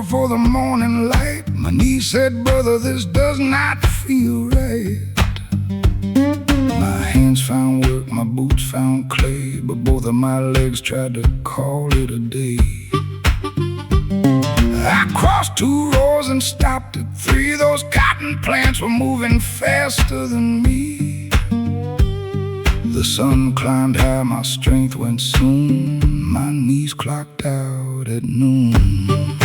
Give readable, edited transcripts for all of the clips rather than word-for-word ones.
before the morning light. My niece said, brother, this does not feel right. My hands found work, my boots found clay, but both of my legs tried to call it a day. I crossed 2 rows and stopped at 3. Those cotton plants were moving faster than me. The sun climbed high, my strength went soon. My knees clocked out at noon.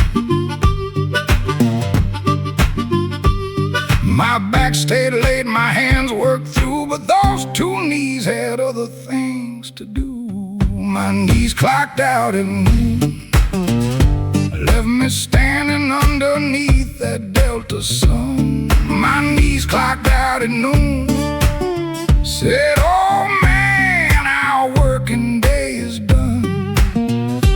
My back stayed late, my hands worked through, but those 2 knees had other things to do. My knees clocked out at noon. Left me standing underneath that Delta sun. My knees clocked out at noon. Said, oh man, our working day is done.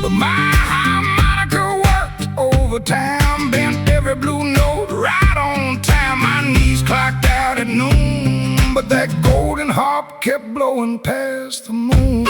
But my harmonica worked overtime, bent every blue note right on time. My knees clocked out at noon, but that golden harp kept blowing past the moon.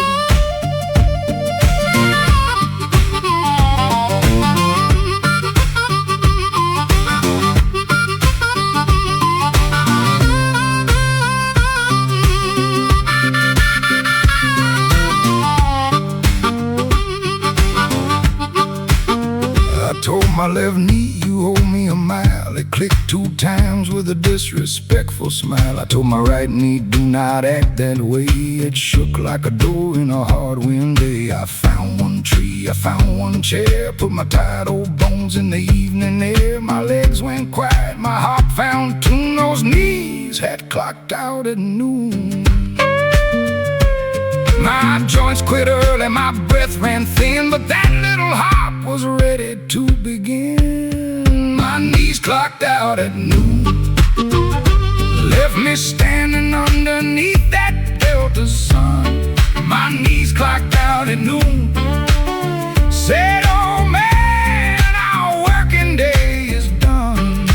I told my left knee, you owe me a mile. It clicked 2 times with a disrespectful smile. I told my right knee, do not act that way. It shook like a door in a hard wind day. I found 1 tree, I found 1 chair, put my tired old bones in the evening air. My legs went quiet, my heart found tune. Those knees had clocked out at noon. My joints quit early, my breath ran thin, but that little harp was ready to begin. My knees clocked out at noon. Left me standing underneath that Delta sun. My knees clocked out at noon. Said, oh man, our working day is done.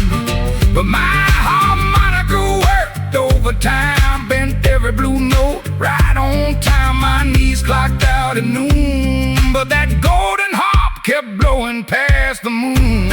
But my harmonica worked overtime, bent every blue note right on time. My knees clocked out at noon, but that golden harp kept blowing past the moon.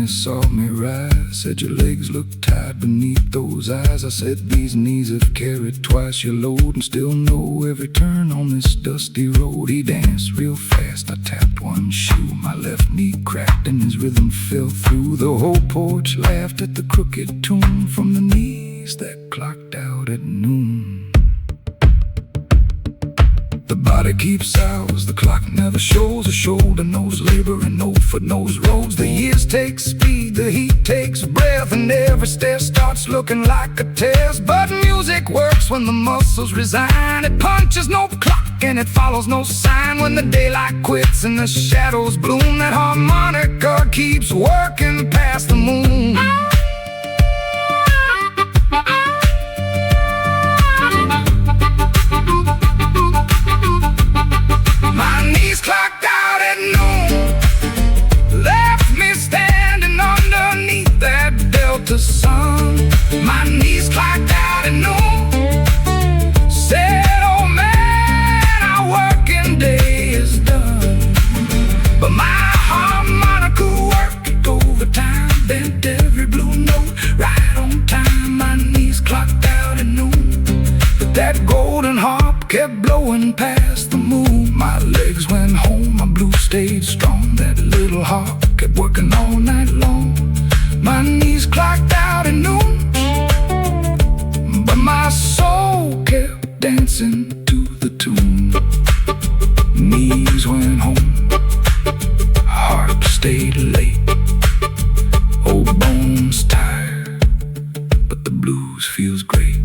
Saw me rise, said your legs look tired beneath those eyes. I said these knees have carried twice your load and still know every turn on this dusty road. He danced real fast, I tapped 1 shoe. My left knee cracked and his rhythm fell through. The whole porch laughed at the crooked tune from the knees that clocked out at noon. The body keeps hours, the clock never shows. A shoulder knows labor and no foot knows roads. The years take speed, the heat takes breath, and every step starts looking like a test. But music works when the muscles resign. It punches no clock and it follows no sign. When the daylight quits and the shadows bloom, that harmonica keeps working past the moon. Clocked out at noon. Left me standing underneath that Delta sun. My knees clocked out at noon. Said, oh man, our working day is done. But my harmonica worked overtime, bent every blue note right on time. My knees clocked out at noon. But that golden harp kept blowing past the moon. My legs went home, my blues stayed strong. That little harp kept working all night long. My knees clocked out at noon, but my soul kept dancing to the tune. Knees went home, harp stayed late. Old bones tired, but the blues feels great.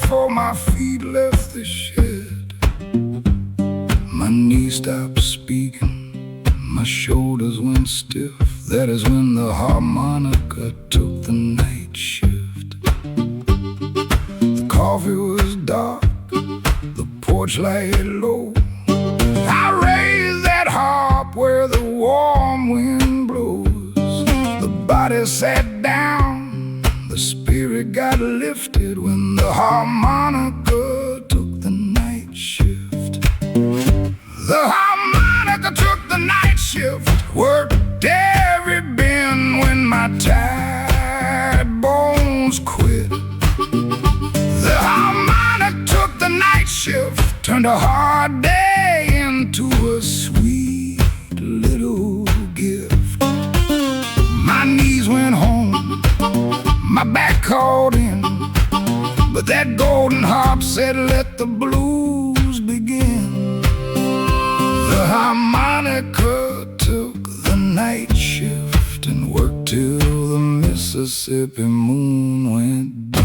before my feet left the shed. My knees stopped speaking, my shoulders went stiff. That is when the harmonica took the night shift. The coffee was dark, the porch light low. I raised that harp where the warm wind blows. The body sat down, the spirit got lifted when the harmonica took the night shift. The harmonica took the night shift, worked every bend when my tired bones quit. The harmonica took the night shift, turned a hard day into a sweet little gift. My knees went home, my back called in, but that golden harp said, let the blues begin. The harmonica took the night shift and worked till the Mississippi moon went dim.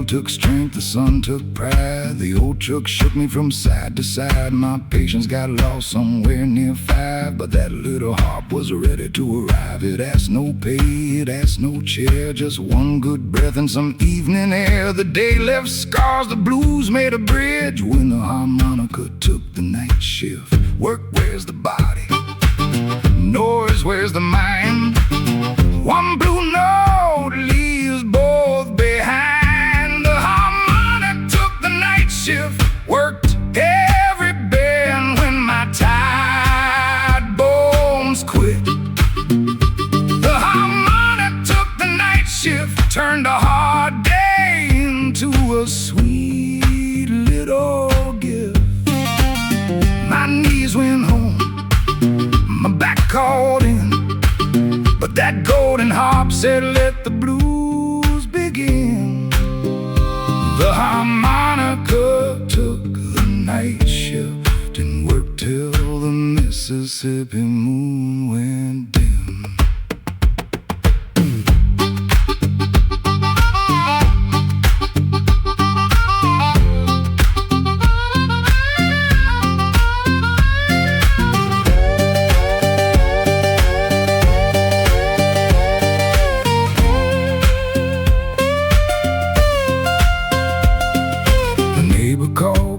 Took strength, the sun took pride. The old truck shook me from side to side. My patience got lost somewhere near 5, but that little harp was ready to arrive. It asked no pay, it asked no chair, just one good breath and some evening air. The day left scars, the blues made a bridge when the harmonica took the night shift. Work, where's the body? Noise, where's the mind? One blue note leaves both behind. Shift worked every bend when my tired bones quit. The harmonica took the night shift, turned a hard day into a sweet little gift. My knees went home, my back called in, but that golden harp said, let the blues begin. The harmonica took the night shift and worked till the Mississippi moon went dim.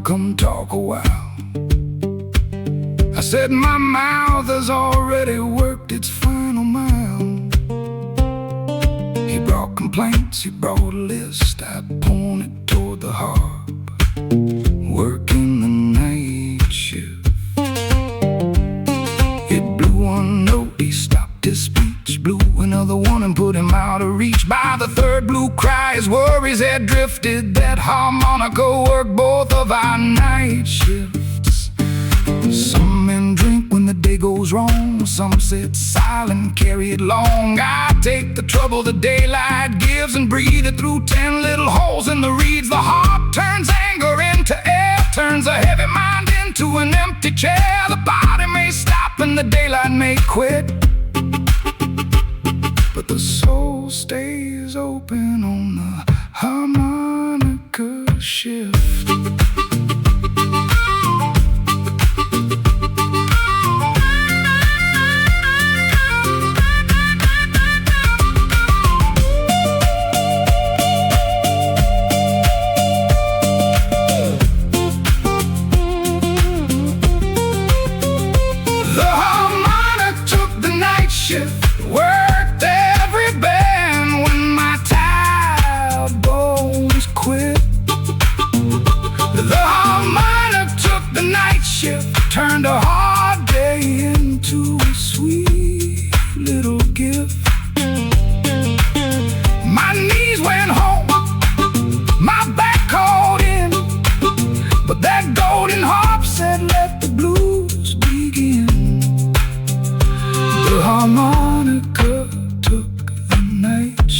Come talk a while. I said my mouth has already worked its final mile. He brought complaints, he brought a list. I pointed toward the harp, working the night shift. It blew one note, he stopped his speech, blew another one and put him out of reach. By the third blue cry, his worries had drifted. That harmonica worked both of our night shifts. Some men drink when the day goes wrong, some sit silent, carry it long. I take the trouble the daylight gives and breathe it through 10 little holes in the reeds. The harp turns anger into air, turns a heavy mind into an empty chair. The body may stop and the daylight may quit, but the soul stays open on the harmonica shift. The harmonica took the night shift, worked every bend when my tired bones quit.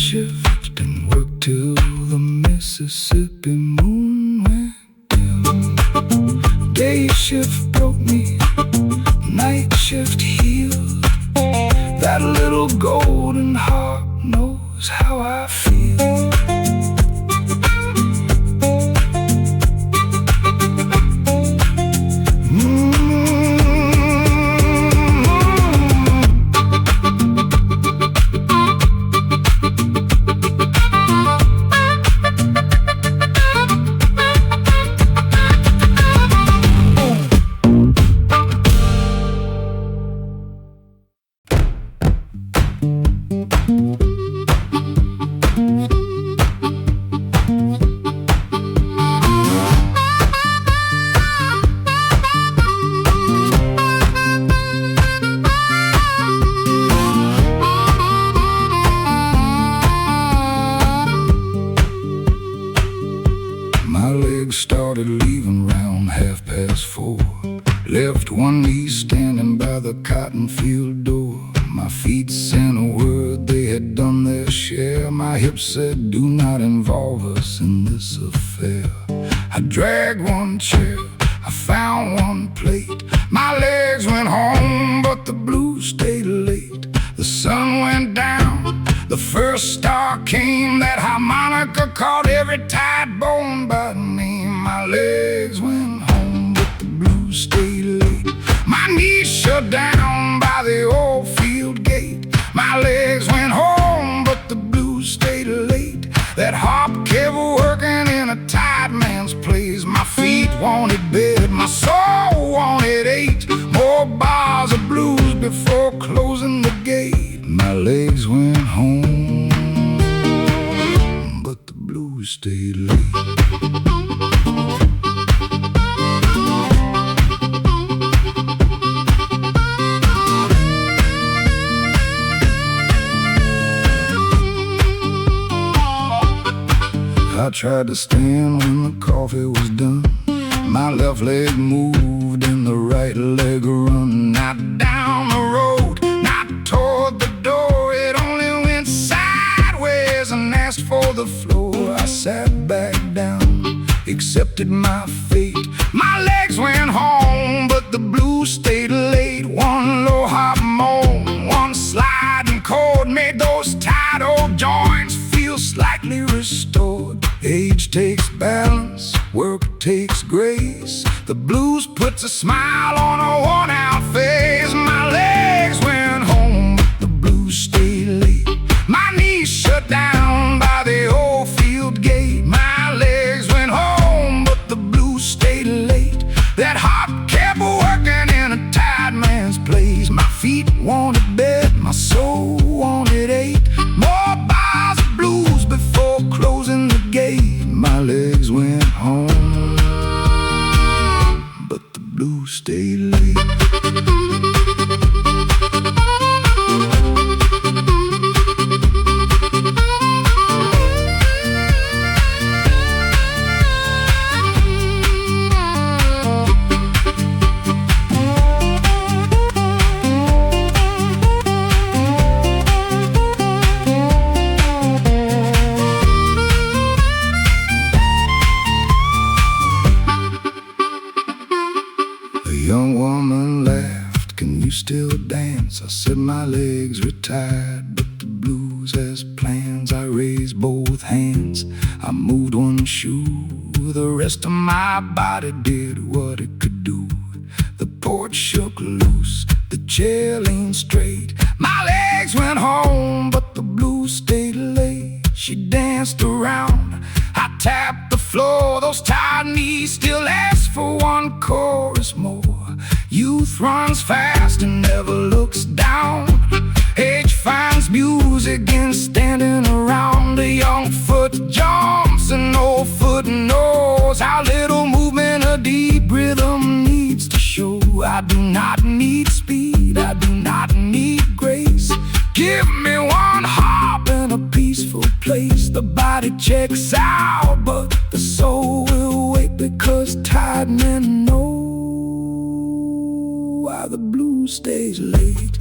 shift and worked till the Mississippi moon went dim. Day shift broke me, night shift healed. That little golden heart knows how I feel. My legs started leaving round 4:30. Left one knee standing by the cotton field door. My feet sent a word they had done their share. My hips said, do not involve us in this affair. I dragged one chair, I found one plate. My legs went home, but the blues stayed late. The sun went down, the first star came. That harmonica caught every tight bone by name. My legs went home, but the blues stayed late. My knees shut down by the old field gate. My legs went home, but the blues stayed late. That harp kept working in a tight man's place. My feet wanted bed, my soul wanted 8 more bars of blues before closing the gate. My legs went home, but the blues stayed late. I tried to stand when the coffee was done. My left leg moved and the right leg run. Not down the road, not toward the door. It only went sideways and asked for the floor. I sat back down, accepted my fate. My legs went home, but the blues stayed late. One low hop moan, one sliding chord made those tight old joints feel slightly restored. Age takes balance, work takes grace. The blues puts a smile on a worn-out face. My legs went home, but the blues stayed late. My knees shut down by the old field gate. My legs went home, but the blues stayed late. That harp kept working in a tight man's place. My feet wanted bed, my soul wanted 8 more bars of blues before closing the gate. My legs went home, but the blues stayed late. A young woman laughed, can you still dance? I said my legs were tired, but the blues has plans. I raised both hands, I moved one shoe. The rest of my body did what it could do. The porch shook loose, the chair leaned straight. My legs went home, but the blues stayed late. She danced around, I tapped the floor. Those tired knees still ask for one chorus more. Youth runs fast and never looks down. Age finds music in standing around. A young foot jumps, an old foot knows how little movement a deep rhythm needs to show. I do not need speed, I do not need grace. Give me one harp and a peaceful place. The body checks out, but the soul will wait, because tired men know why the blues stays late.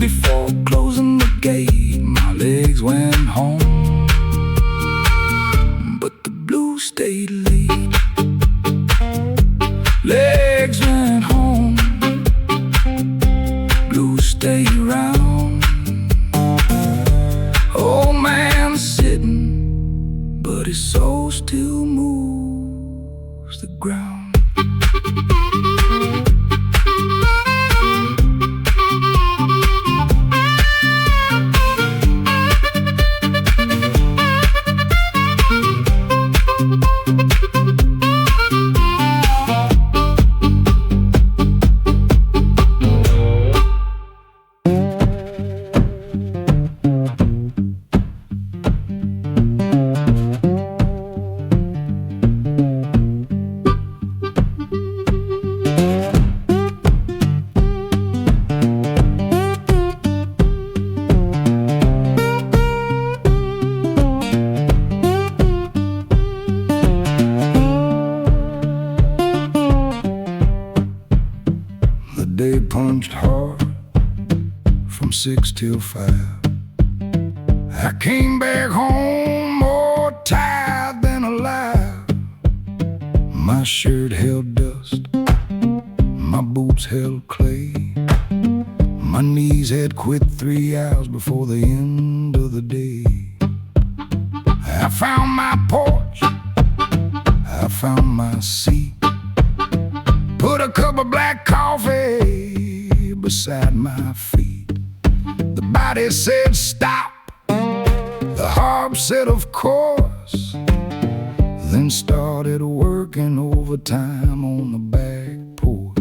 before closing the gate, my legs went home, but the blues stayed late. Legs went home, blues stayed around. Old man sitting, but his soul still moves the ground. They punched hard from 6 till 5. I came back home more tired than alive. My shirt held dust, my boots held clay. My knees had quit 3 hours before the end of the day. I found my porch, I found my seat, put a cup of black coffee beside my feet. The body said stop, the harp said of course, then started working overtime on the back porch.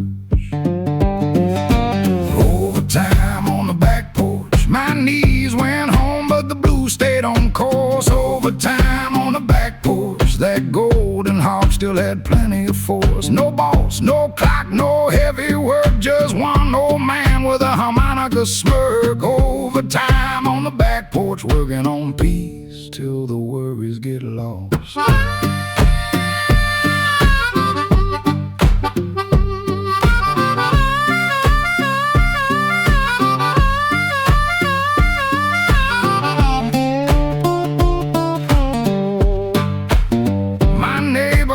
Overtime on the back porch. My knees went home, but the blues stayed on course. Overtime on the back porch. That golden harp still had plenty of force. No boss, no clock, no heavy work, just one old man with a harmonica smirk. Overtime on the back porch, working on peace till the worries get lost.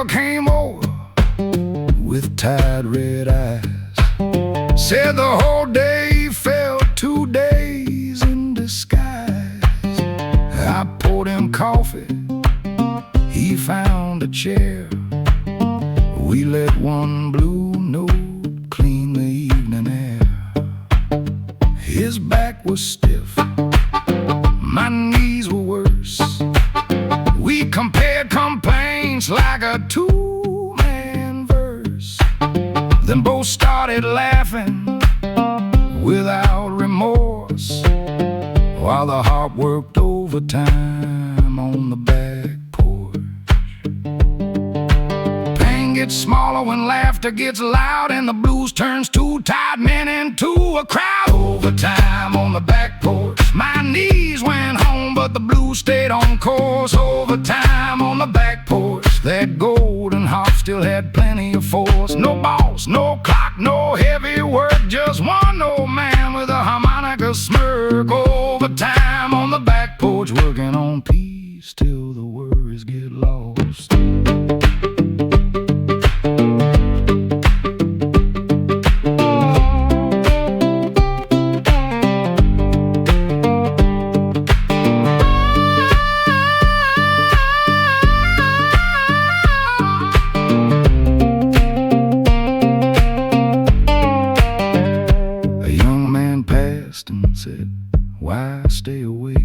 Came over with tired red eyes, said the whole day felt 2 days in disguise. I poured him coffee, he found a chair. We let one blue note clean the evening air. His back was stiff, my knees were worse. We compared complaints like a 2-man verse, then both started laughing without remorse, while the harp worked overtime on the back porch. Pain gets smaller when laughter gets loud, and the blues turns 2 tired men into a crowd. Overtime on the back porch. My knees went home, but the blues stayed on course. Overtime on the back porch. That golden harp still had plenty of force. No boss, no clock, no heavy work, just one old man with a harmonica smirk. Overtime on the back porch, working on peace till the worries get lost. And said, why stay awake?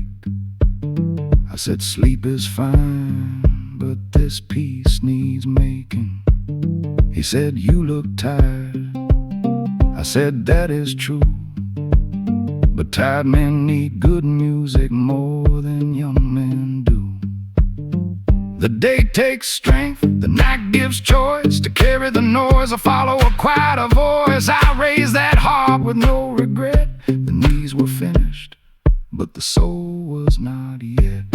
I said, sleep is fine, but this piece needs making. He said, you look tired. I said, that is true, but tired men need good music more than young men do. The day takes strength, the night gives choice. To carry the noise or follow a quieter voice, I raised that harp with no regret. The knees were finished, but the soul was not yet.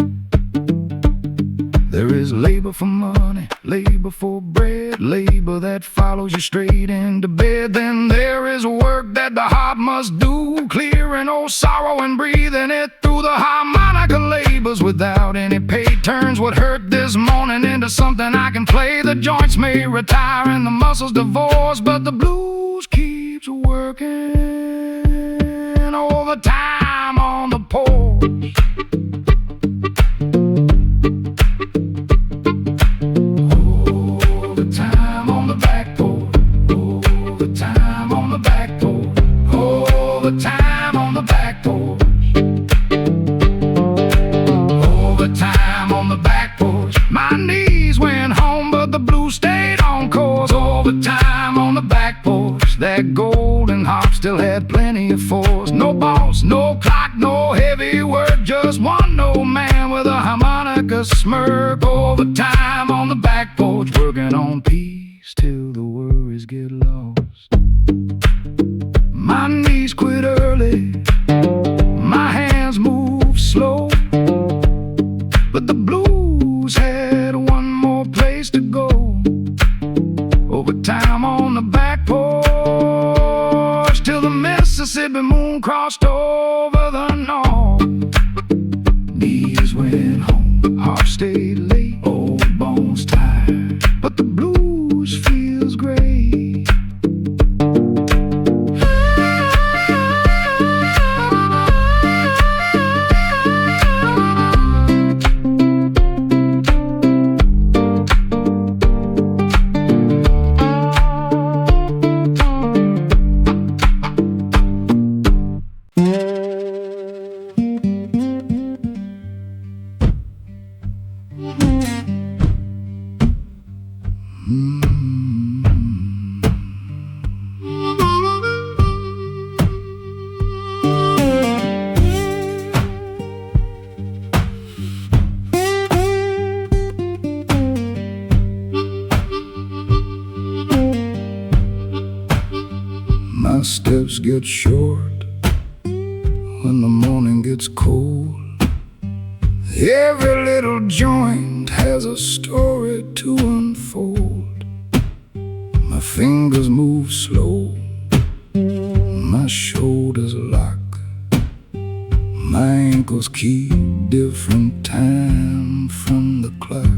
There There is labor for money, labor for bread, labor that follows you straight into bed. Then there is work that the heart must do, clearing old sorrow and breathing it through. The harmonica labors without any pay, turns what hurt this morning into something I can play. The joints may retire and the muscles divorce, but the blues keeps working overtime on the porch. Overtime on the back porch. Overtime on the back porch. Overtime on the back porch. Overtime on the back porch. My knees went home, but the blues stayed on course. Overtime on the back porch. That golden harp still had plenty of force. No boss, no clock, no heavy work, just one old man with a harmonica smirk. Overtime on the back porch, working on peace till the worries get lost. My knees quit early, my hands move slow, but the blues had one more place to go. Overtime on the back porch till the Mississippi moon crossed over the north. Knees went home, heart stayed late, old bones tired, but the blues feels great. My steps get short when the morning gets cold. Every little joint has a story to unfold. My fingers move slow, my shoulders lock, my ankles keep different time from the clock.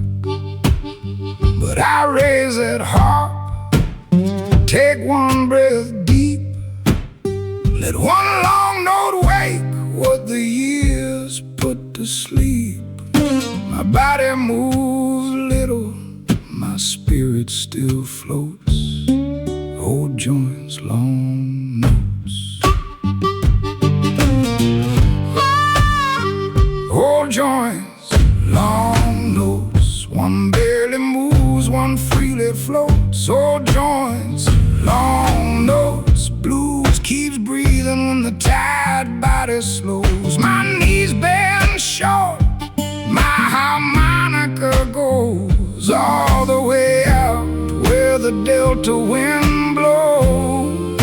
But I raise that harp, take one breath deep, let one long note wake what the years put to sleep. My body moves little, my spirit still floats. Old joints, long notes. Old joints, long notes. One barely moves, one freely floats. Old joints, long notes. Blues keeps breathing when the tired body slows. My knees bend short, my harmonica goes all the way out where the delta wind blows.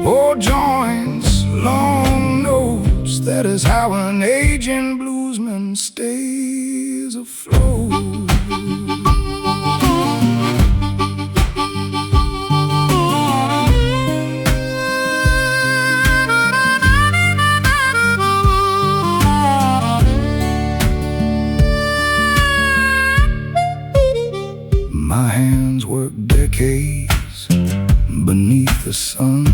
Old joints, long notes. That is how an aging bluesman stays afloat. My hands work decades beneath the sun,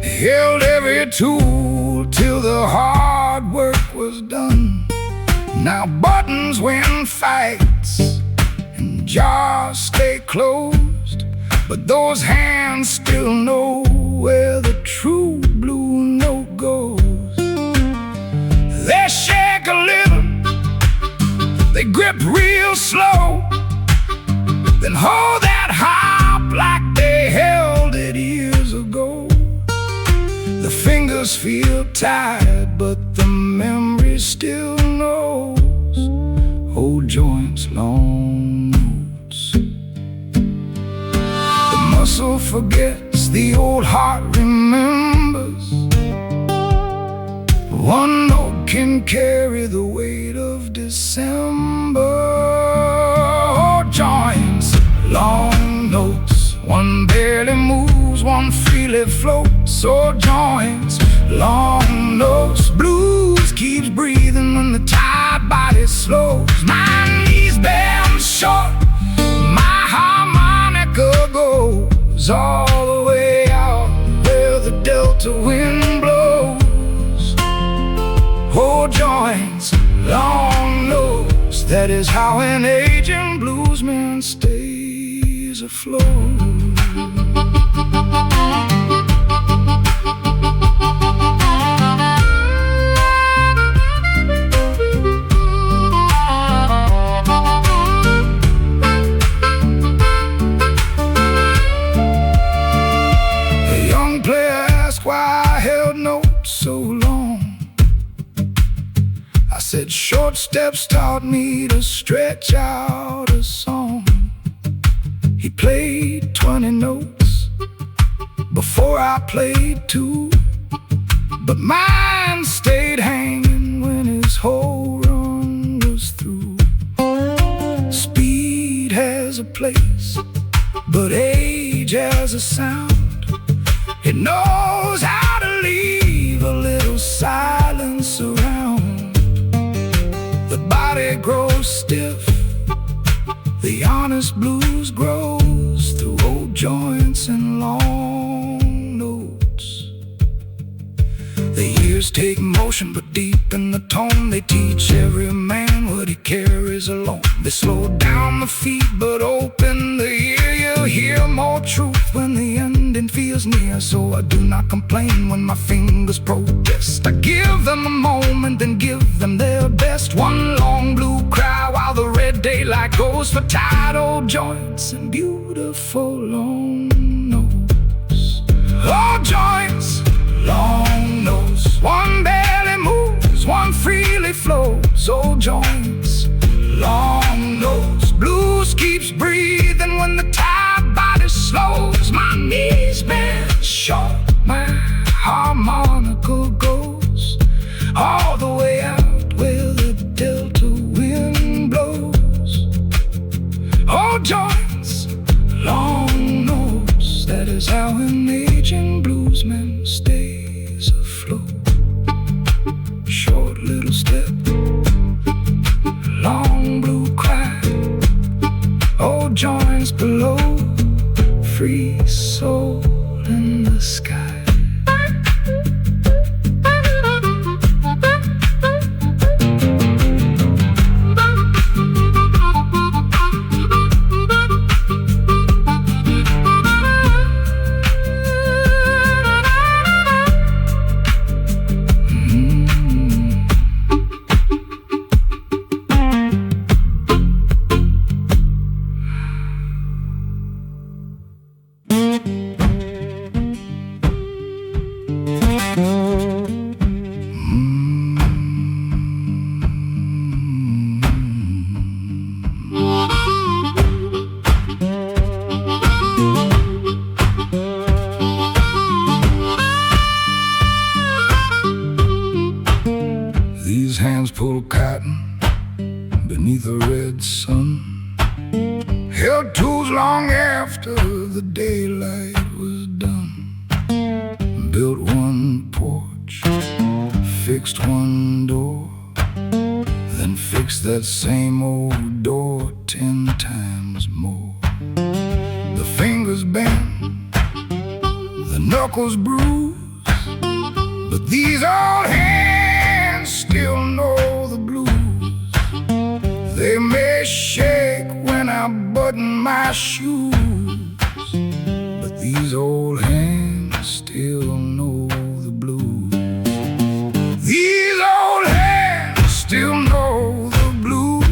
held every tool till the hard work was done. Now buttons win fights and jars stay closed, but those hands still know where the true blue note goes. They shake a little, they grip real slow, then hold that harp like they held it years ago. The fingers feel tired, but the memory still knows. Old joints, long notes. The muscle forgets, the old heart remembers. One note can carry the weight of December. freely floats or joins. Long nose blues keeps breathing when the tired body slows. My knees bend short, my harmonica goes all the way out where the delta wind blows. Oh, joints, long nose, that is how an aging bluesman stays afloat. Why I held notes so long. I said short steps taught me to stretch out a song. He played 20 notes before I played 2, but mine stayed hanging when his whole run was through. Speed has a place, but age has a sound. It knows how to leave a little silence around. The body grows stiff, the honest blues grows through old joints and long notes. The years take motion, but deep in the tone they teach every man what he carries alone. They slow down the feet, but open the ear. You hear more truth when the ending feels near. So I do not complain when my fingers protest. I give them a moment, then give them their best. One long blue cry while the red daylight goes for tired old joints and beautiful long notes. Oh, joints, long nose, one barely moves, one freely flows. Oh, joints, long nose, blues keeps breathing when the tired body slows. My knees bend short, my harmonica goes all the way out where the delta wind blows. Oh, joints, long nose, that is how an aging bluesman stays afloat. Short little step, long blue cry, old joints below, free soul in the sky. These hands pull cotton beneath a red sun, held tools long after the daylight was done. Built one porch, fixed one door, then fixed that same old door 10 times more. The fingers bend, the knuckles bruise, but these old hands still know the blues. They may shake when I button my shoes, but these old hands still know the blues. These old hands still know the blues,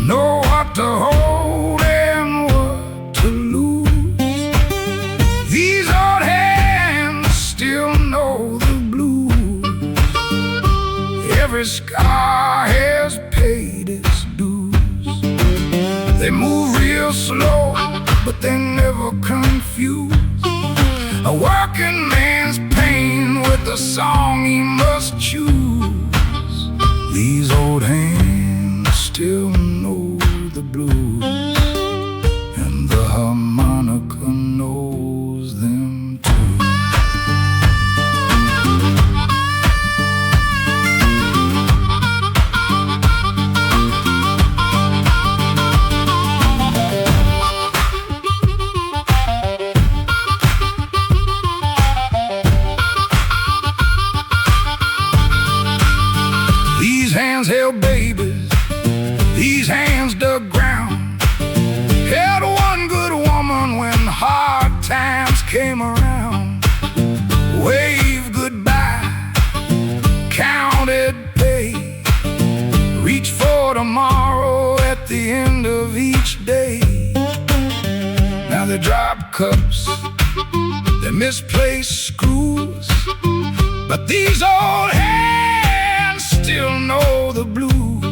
know what to hold and what to lose. These old hands still know the blues. Every scar has paid its dues. They move real slow, but they never confuse a working man's pain with the song he must choose. These old hands still know the blues, and the harmonica knows them But these old hands still know the blues.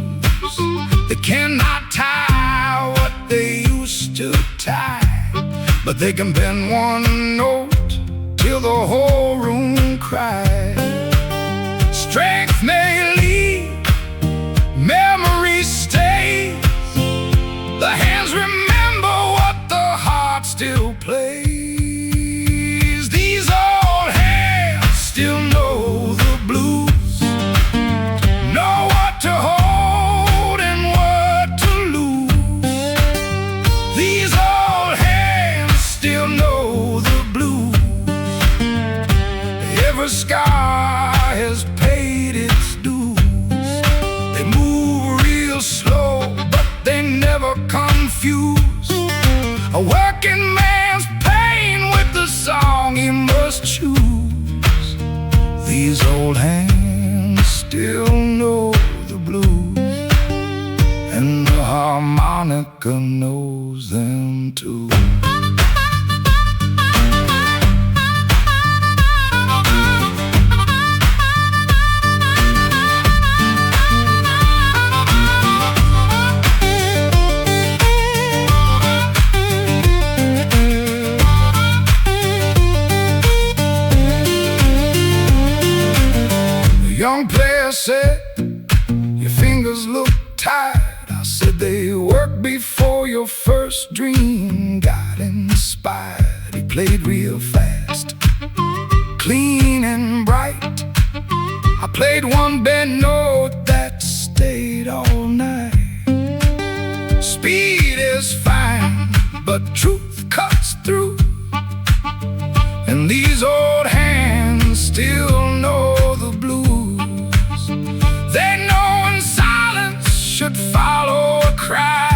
They cannot tie what they used to tie, but they can bend one note till the whole room cries. Strength may leave, memory stays. The hands remember what the heart still plays. These old hands still know the blues, know what to hold and what to lose. These old hands still know the blues. Every scar has paid its dues. They move real slow, but they never confuse a working man's pain with the song he must choose. These old hands still know the blues, and the harmonica knows them too. Young player said, your fingers look tired. I said, they work before your first dream got inspired. He played real fast, clean and bright. I played one bend note that stayed all night. Speed is fine, but truth cuts through, and these old hands still know the blues. They know when silence should follow a cry.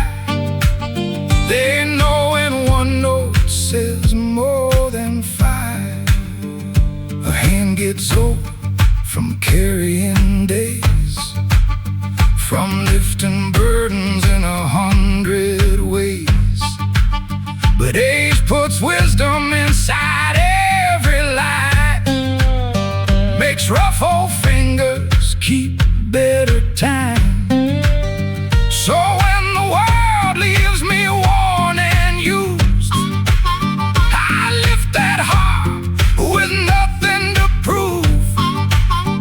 They know when one note says more than five. A hand gets old from carrying days, from lifting burdens in 100 ways. But age puts wisdom inside every line, makes rough old fingers keep better time. So when the world leaves me worn and used, I lift that heart with nothing to prove.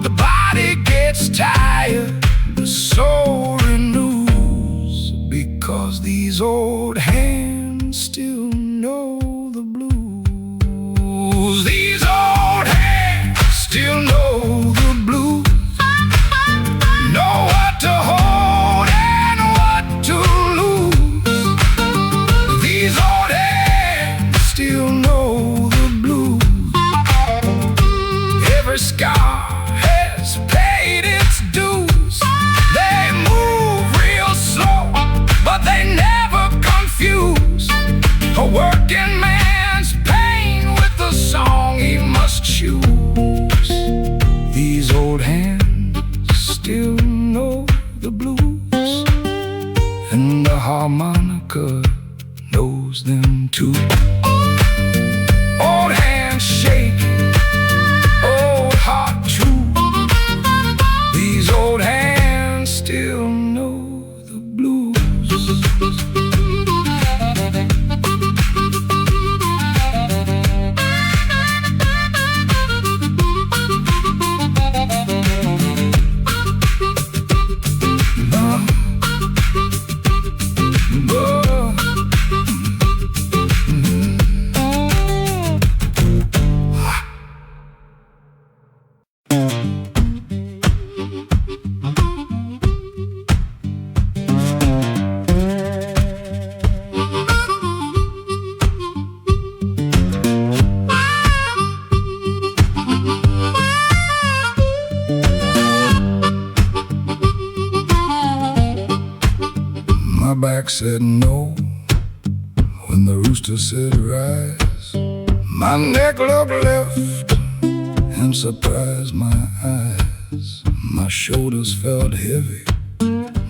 The body gets tired, the soul renews, because these old hands still know the blues. These old hands still know the blues, know what to hold and what to lose. These old hands still know the blues. Every scar has paid its dues. They move real slow, but they never confuse a working man's pain with the song he must choose. These old hands still know the blues, and the harmonica knows them too. Old hands shake, old heart true. These old hands still know the blues. My back said no when the rooster said rise. My neck looked left and surprised my eyes. My shoulders felt heavy,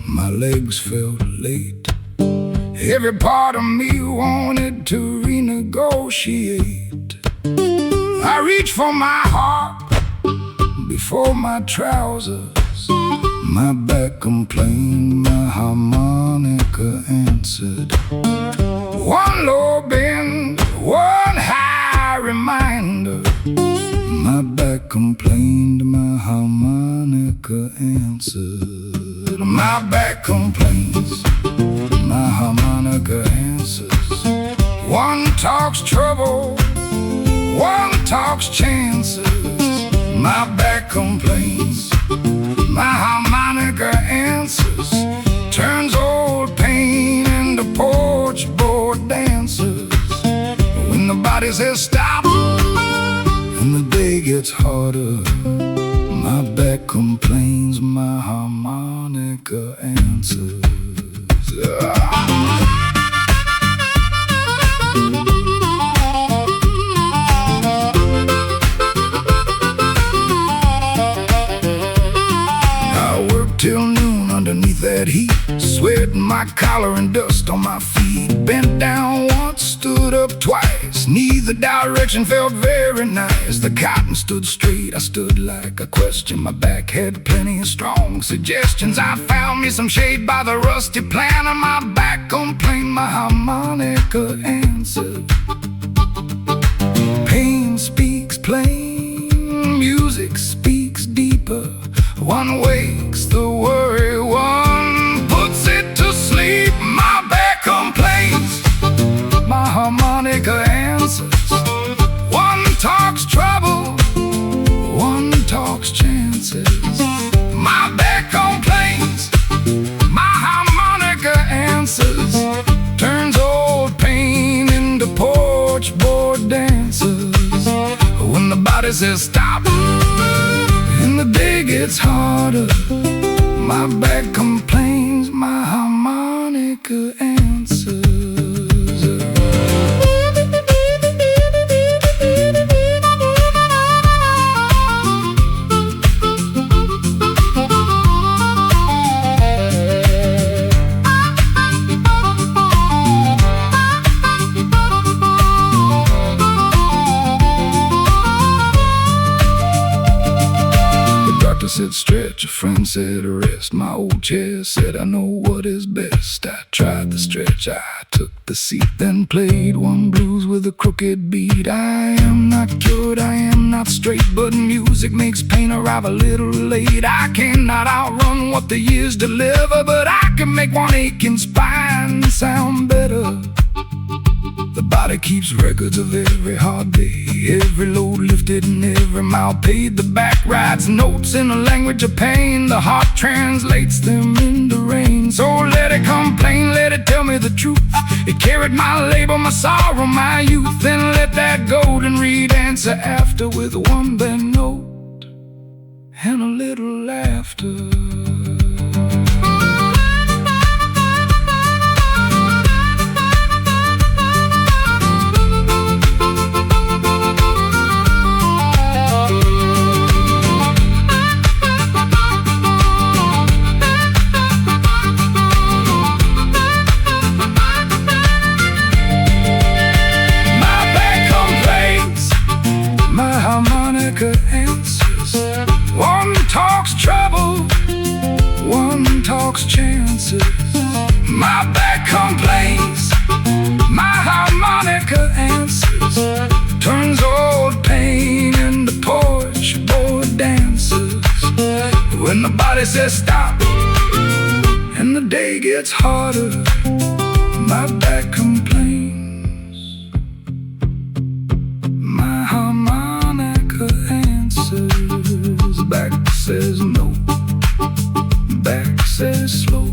my legs felt late. Every part of me wanted to renegotiate. I reached for my heart before my trousers. My back complained, my harmonica answered. One low bend, one high reminder. My back complained, my harmonica answered. My back complains, my harmonica answers. One talks trouble, one talks chances. My back complains, my harmonica answers. Turns old pain into porch board dances. When the body says stop and the day gets harder, my back complains, my harmonica answers. Till noon underneath that heat, sweating my collar and dust on my feet. Bent down once, stood up twice. Neither direction felt very nice. The cotton stood straight, I stood like a question. My back had plenty of strong suggestions. I found me some shade by the rusty plan, and my back complained, my harmonica answered. Pain speaks plain, music speaks deeper. One wakes the worry, one puts it to sleep. My back complains, my harmonica answers. One talks trouble, one talks chances. My back complains, my harmonica answers. Turns old pain into porch board dances. When the body says stop and the day gets harder, my back complains, my harmonica answers. Said stretch, a friend said rest. My old chair said I know what is best. I tried the stretch, I took the seat, then played one blues with a crooked beat. I am not cured, I am not straight, but music makes pain arrive a little late. I cannot outrun what the years deliver, but I can make one aching spine sound better. The body keeps records of every hard day, every load lifted and every mile paid. The back writes notes in a language of pain. The heart translates them into rain. So let it complain, let it tell me the truth. It carried my labor, my sorrow, my youth. Then let that go, then read answer after with one bend note and a little laughter. Answers. One talks trouble, one talks chances. My back complains, my harmonica answers. Turns old pain into porch board dances. When the body says stop and the day gets harder, my back complains, my harmonica answers. Back says no, back says slow.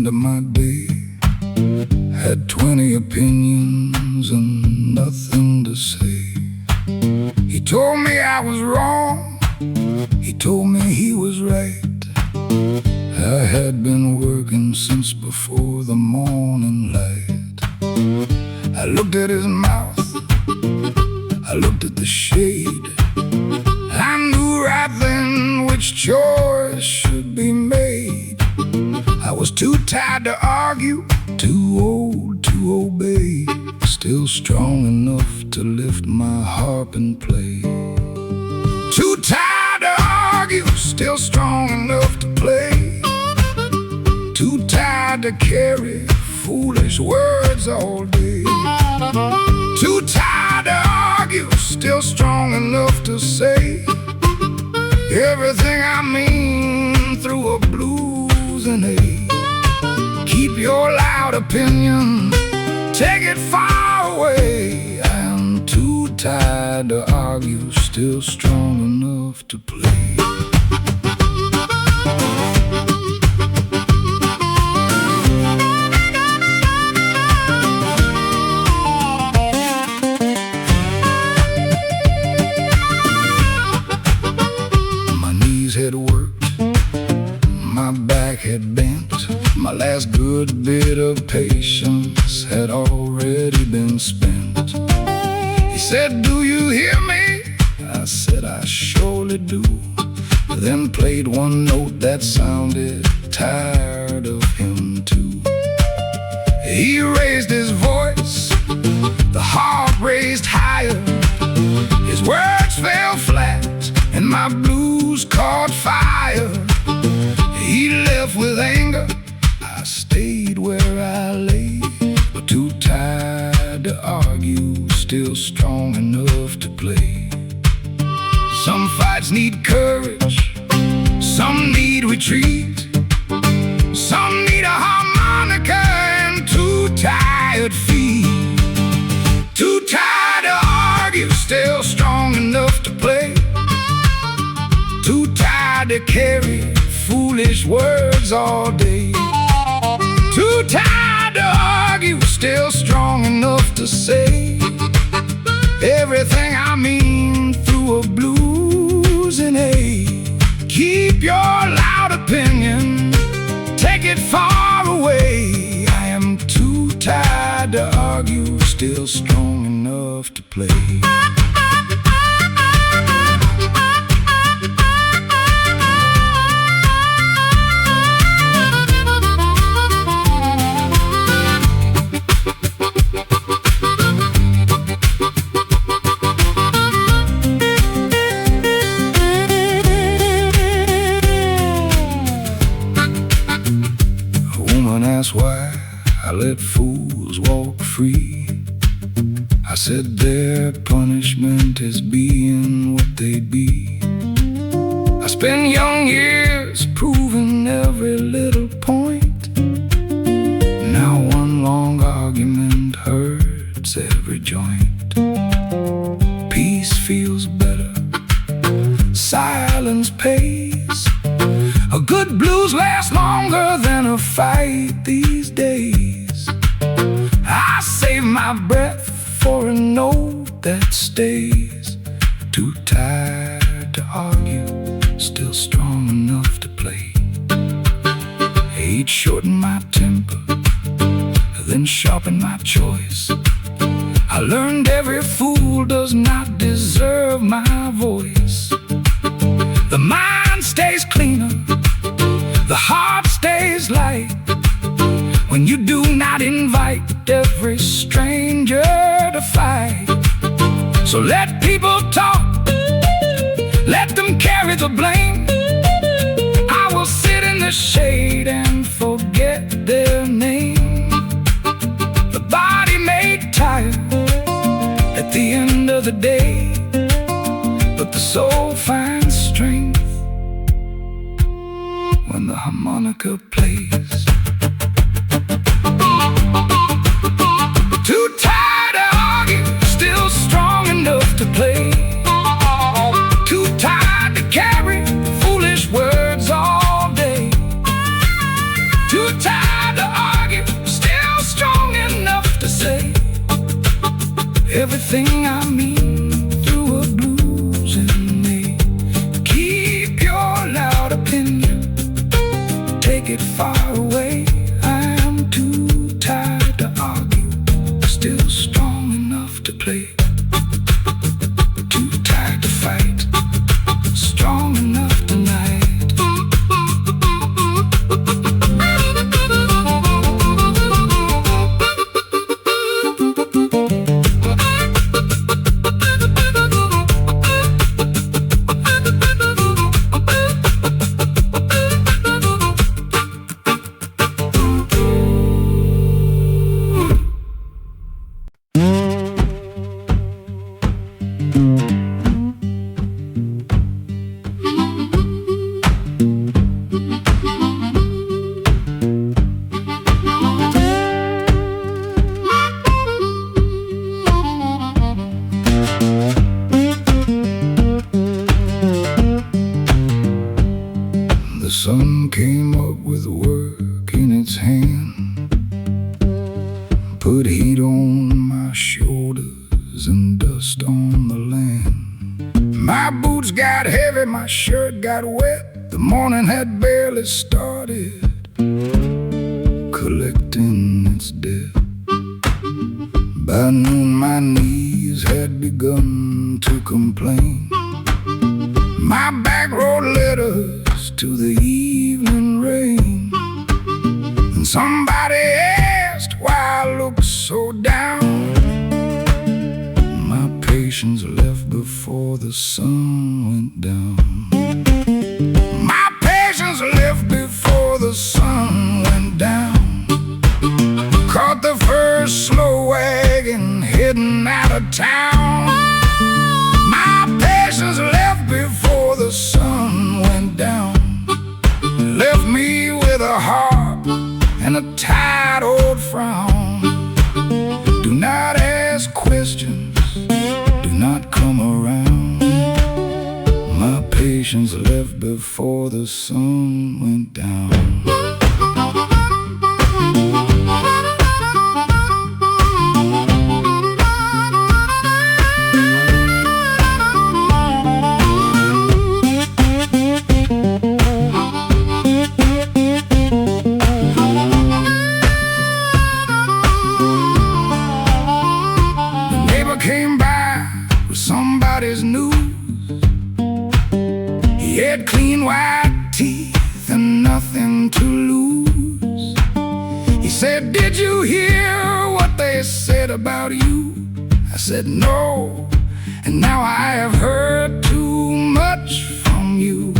of my day. Had 20 opinions and nothing to say. He told me I was wrong, he told me he was right. I had been working since before the morning light. I looked at his mouth, I looked at the shade. I knew right then which choice should be made. I was too tired to argue, too old to obey, still strong enough to lift my harp and play. Too tired to argue, still strong enough to play. Too tired to carry foolish words all day. Too tired to argue, still strong enough to say everything I mean through a blues and a. Keep your loud opinion, take it far away. I am too tired to argue, still strong enough to play. My knees had worked, my back had bent. My last good bit of patience had already been spent. He said, "Do you hear me?" I said, "I surely do." Then played one note that sounded tired of him too. He raised his voice, the harp raised higher. His words fell flat and my blues caught fire. He left with anger, I stayed where I lay, but too tired to argue, still strong enough to play. Some fights need courage, some need retreat, some need a harmonica and two tired feet. Too tired to argue, still strong enough to play. Too tired to carry foolish words all day. Too tired to argue, still strong enough to say everything I mean through a blues and a. Keep your loud opinion, take it far away. I am too tired to argue, still strong enough to play. That's why I let fools walk free. I said their punishment is being what they be. I spent young years proving every little point. Now one long argument hurts every joint. Peace feels better, silence pays. A good blues lasts longer than a fight these days. I save my breath for a note that stays. Too tired to argue, still strong enough to play. Age shortened my temper, then sharpened my choice. I learned every fool does not deserve my voice. The mind stays cleaner, the heart stays light, when you do not invite every stranger to fight. So let people talk, let them carry the blame. I will sit in the shade and forget their name. The body may tire at the end of the day, but the soul finds strength when the harmonica plays. Too tired to argue, still strong enough to play. Too tired to carry foolish words all day. Too tired to sun came up with work in its hand, put heat on my shoulders and dust on the land. My boots got heavy, my shirt got wet. The morning had barely started collecting its debt. By noon my knees had begun to complain. My back wrote letters to the evening rain, and somebody asked why I looked so down. My patience left before the sun went down. My patience left before the sun went down. Caught the first slow wagon heading out of town. My patience left before the sun went down. Left me with a heart and a tired old frown. Do not ask questions, do not come around. My patience left before the sun went down. Came by with somebody's news. He had clean white teeth and nothing to lose. He said, "Did you hear what they said about you?" I said, "No, and now I have heard too much from you."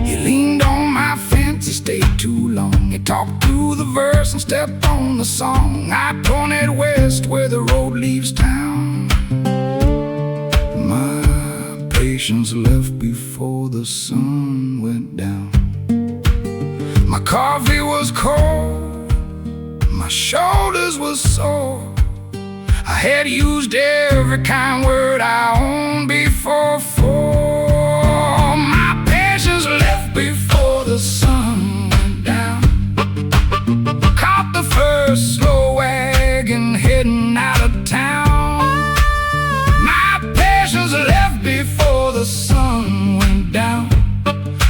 He leaned on my fence, he stayed too long. He talked through the verse and stepped on the song. I pointed west where the road leaves town. My patience left before the sun went down. My coffee was cold, my shoulders were sore. I had used every kind word I owned before. My patience left before the sun went down. Caught the first slow wagon heading out of town. My patience left before the sun went down.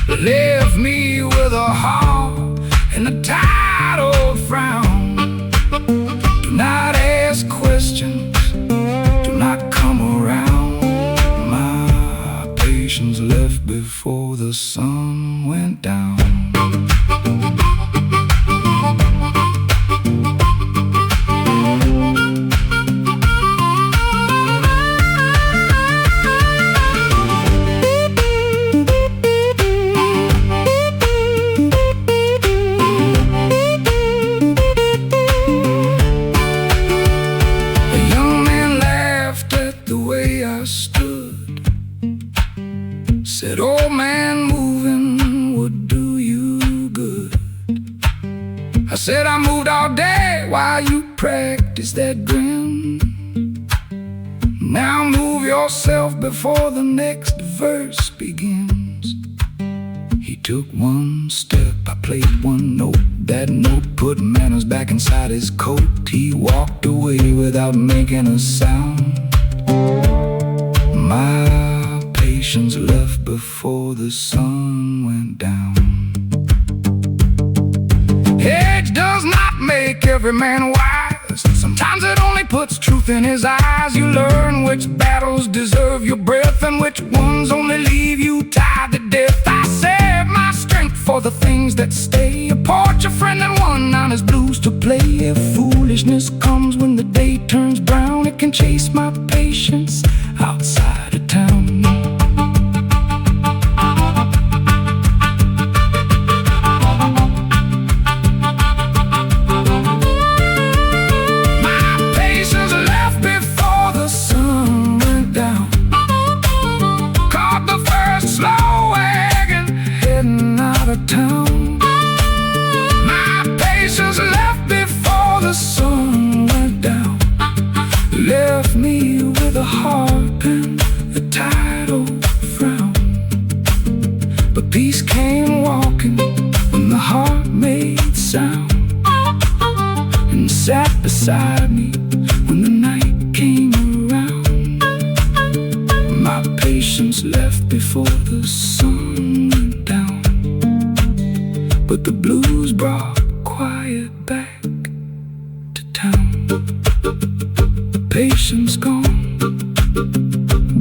Left me with a heart and a tired old frown. Do not ask questions, do not come around. My patience left before the sun went down. Said, "Old man, moving would do you good." I said, "I moved all day while you practice that grin. Now move yourself before the next verse begins." He took one step, I played one note. That note put manners back inside his coat. He walked away without making a sound. My patience left before the sun went down. Age does not make every man wise. Sometimes it only puts truth in his eyes. You learn which battles deserve your breath and which ones only leave you tied to death. I save my strength for the things that stay. A portrait friend and one on his blues to play. If foolishness comes when the day turns brown, it can chase my patience outside of town. Town. My patience left before the sun went beside me when the night came around. My patience left before the sun went down, but the blues brought quiet back to town. Patience gone,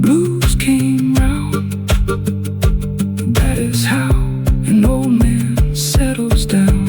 blues came round. That is how an old man settles down.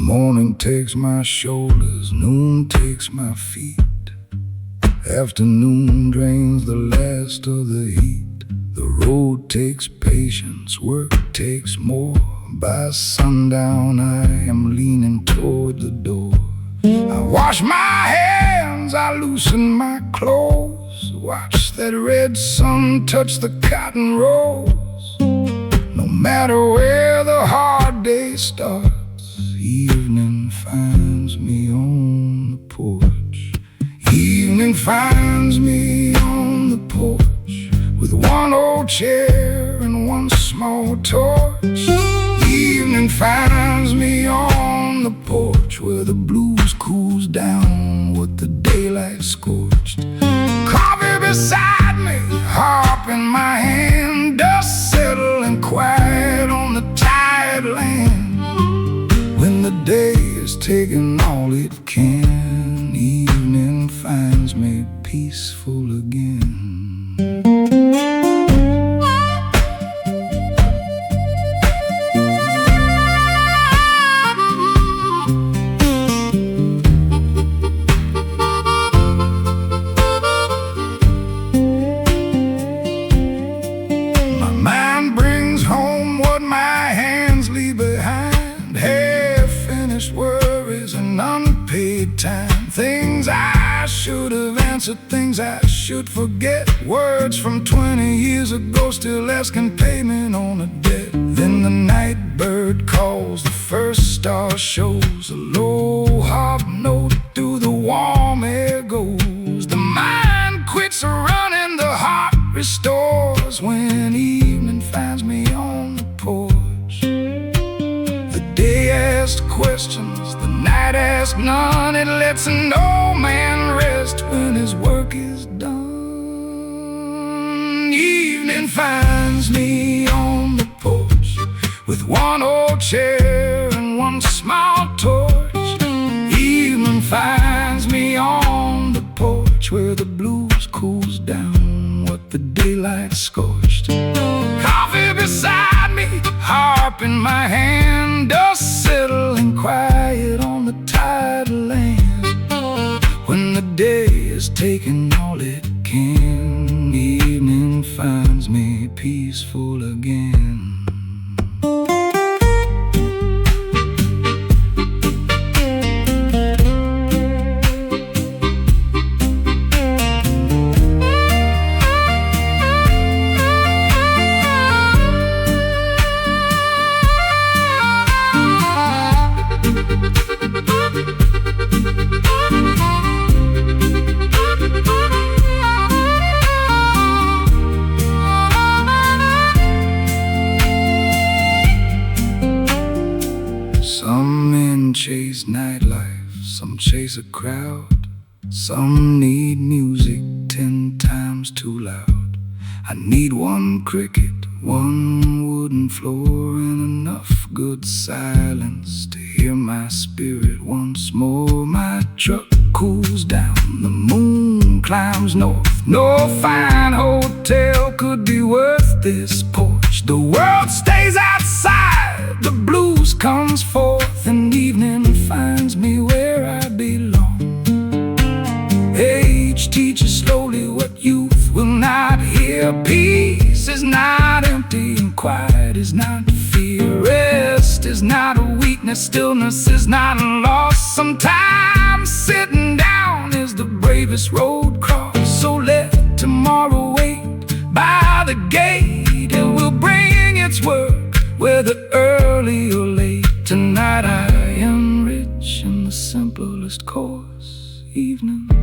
Morning takes my shoulders, noon takes my feet. Afternoon drains the last of the heat. The road takes patience, work takes more. By sundown I am leaning toward the door. I wash my hands, I loosen my clothes. Watch that red sun touch the cotton rows. No matter where the hard day starts, evening finds me on the porch. Evening finds me on the porch, with one old chair and one small torch. Evening finds me on the porch, where the blues cools down what the daylight scorched. Coffee beside me, harp in my hand, dust settling quiet on the tired land. When the day is taking all it can, evening finds me peaceful again. My mind brings home what my hands leave behind. Half-finished worries and unpaid time. Things I should have answered, things I should forget. Words from 20 years ago still asking payment on a debt. Then the night bird calls, the first star shows. A low harp note through the warm air goes. The mind quits running, the heart restores. When evening finds me on the porch, the day asks questions, the night asks none. It lets no man rest when his work is done. Evening finds me on the porch, with one old chair and one small torch. Evening finds me on the porch, where the blues cools down what the daylight scorched. Coffee beside me, harp in my hand, dust settling quiet on the tired land. When the day is taking all it can, evening finds me peaceful again. Some men chase nightlife, some chase a crowd. Some need music 10 times too loud. I need one cricket, one wooden floor, and enough good silence to hear my spirit once more. My truck cools down, the moon climbs north. No fine hotel could be worth this porch. The world stays outside, the blues comes forth, and evening finds me where I belong. Age teaches slowly what youth will not hear. Peace is not empty and quiet is not fear. Rest is not a weakness, stillness is not a loss. Sometimes sitting down is the bravest road crossed. So let tomorrow wait by the gate. It will bring its work, whether early or late. Tonight I am rich in the simplest course. Evening